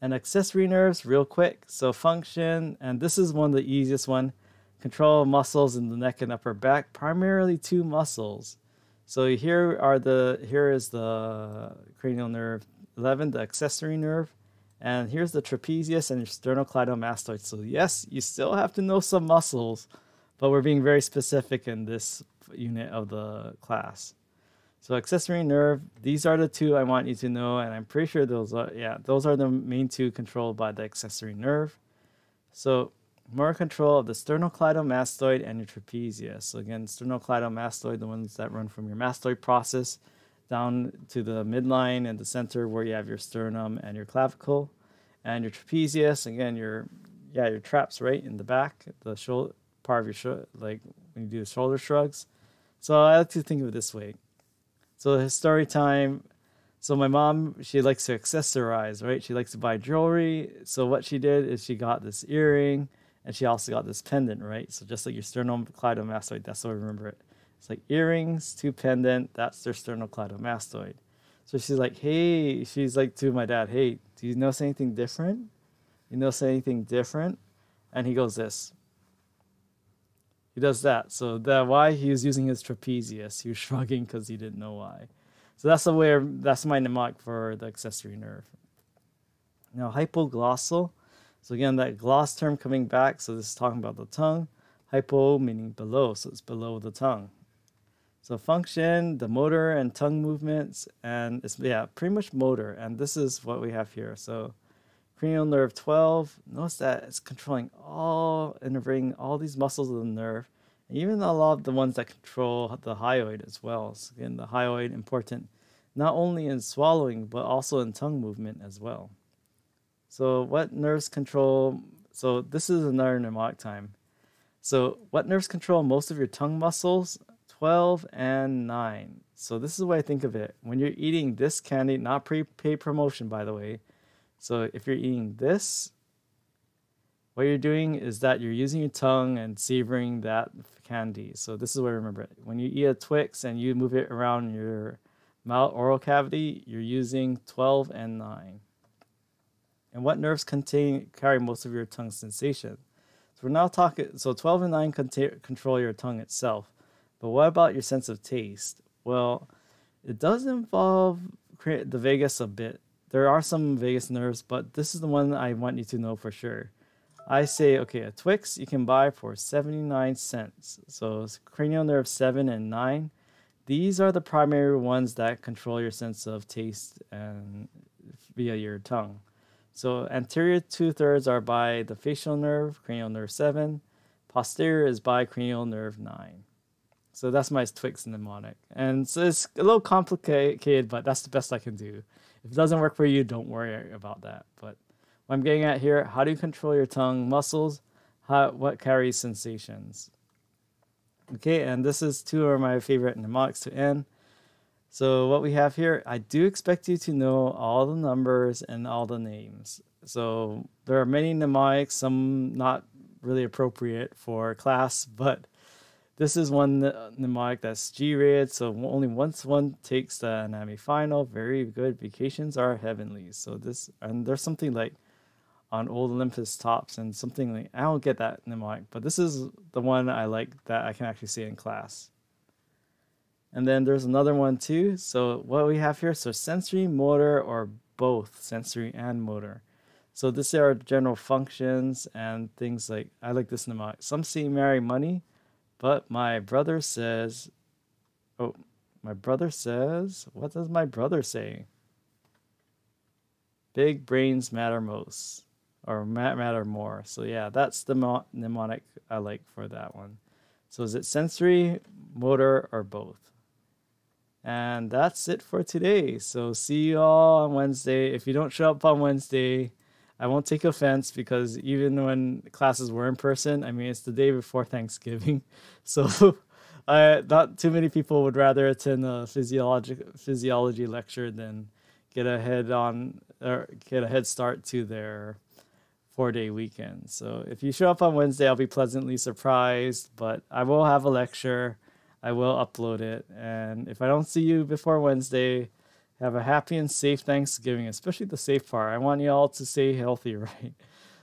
And accessory nerves, real quick. So function, and this is one of the easiest one. Control muscles in the neck and upper back, primarily two muscles. So here is the cranial nerve 11, the accessory nerve, and here's the trapezius and your sternocleidomastoid. So yes, you still have to know some muscles, but we're being very specific in this unit of the class. So accessory nerve, these are the two I want you to know, and I'm pretty sure those are the main two controlled by the accessory nerve. So more control of the sternocleidomastoid and your trapezius. So again, sternocleidomastoid, the ones that run from your mastoid process down to the midline and the center where you have your sternum and your clavicle, and your trapezius, again, your traps right in the back, the shoulder part of your shoulder, like when you do the shoulder shrugs. So I like to think of it this way. So his story time. So my mom, she likes to accessorize, right? She likes to buy jewelry. So what she did is she got this earring, and she also got this pendant, right? So just like your sternocleidomastoid, that's how I remember it. It's like earrings, two pendant, that's their sternocleidomastoid. So she's like, hey, she's like to my dad, hey, do you notice anything different? You notice anything different? And he goes this. He does that. So that why he was using his trapezius. He was shrugging because he didn't know why. So that's my mnemonic for the accessory nerve. Now hypoglossal. So again, that gloss term coming back. So this is talking about the tongue. Hypo meaning below, so it's below the tongue. So function, the motor and tongue movements, and it's pretty much motor. And this is what we have here. So cranial nerve 12. Notice that it's controlling innervating all these muscles of the nerve, and even a lot of the ones that control the hyoid as well. So again, the hyoid important not only in swallowing but also in tongue movement as well. So what nerves control? So this is another mnemonic time. So what nerves control most of your tongue muscles? 12 and 9. So this is the way I think of it. When you're eating this candy, not pre-paid promotion, by the way. So if you're eating this, what you're doing is that you're using your tongue and savoring that candy. So this is what I remember. When you eat a Twix and you move it around your mouth oral cavity, you're using 12 and 9. And what nerves carry most of your tongue sensation? So we're now talking, so 12 and 9 control your tongue itself. But what about your sense of taste? Well, it does involve the vagus a bit. There are some vagus nerves, but this is the one I want you to know for sure. I say, okay, a Twix you can buy for 79 cents. So cranial nerve 7 and 9. These are the primary ones that control your sense of taste and via your tongue. So anterior 2/3 are by the facial nerve, cranial nerve 7. Posterior is by cranial nerve 9. So that's my Twix mnemonic. And so it's a little complicated, but that's the best I can do. If it doesn't work for you, don't worry about that. But what I'm getting at here, how do you control your tongue muscles? What carries sensations? Okay, and this is two of my favorite mnemonics to end. So what we have here, I do expect you to know all the numbers and all the names. So there are many mnemonics, some not really appropriate for class, but this is one mnemonic that's G-rated, so only once one takes the anatomy final. Very good. Vacations are heavenly. So this, and there's something like on Old Olympus tops and something like, I don't get that mnemonic, but this is the one I like that I can actually say in class. And then there's another one too. So what we have here, so sensory, motor, or both sensory and motor. So this are general functions and things like, I like this mnemonic. Some say marry money. But my brother says, what does my brother say? Big brains matter most, or matter more. So yeah, that's the mnemonic I like for that one. So is it sensory, motor, or both? And that's it for today. So see you all on Wednesday. If you don't show up on Wednesday, I won't take offense, because even when classes were in person, I mean, it's the day before Thanksgiving. So not too many people would rather attend a physiology lecture than get a head start to their 4-day weekend. So if you show up on Wednesday, I'll be pleasantly surprised, but I will have a lecture. I will upload it. And if I don't see you before Wednesday, Have a happy and safe Thanksgiving, especially the safe part. I want you all to stay healthy, right?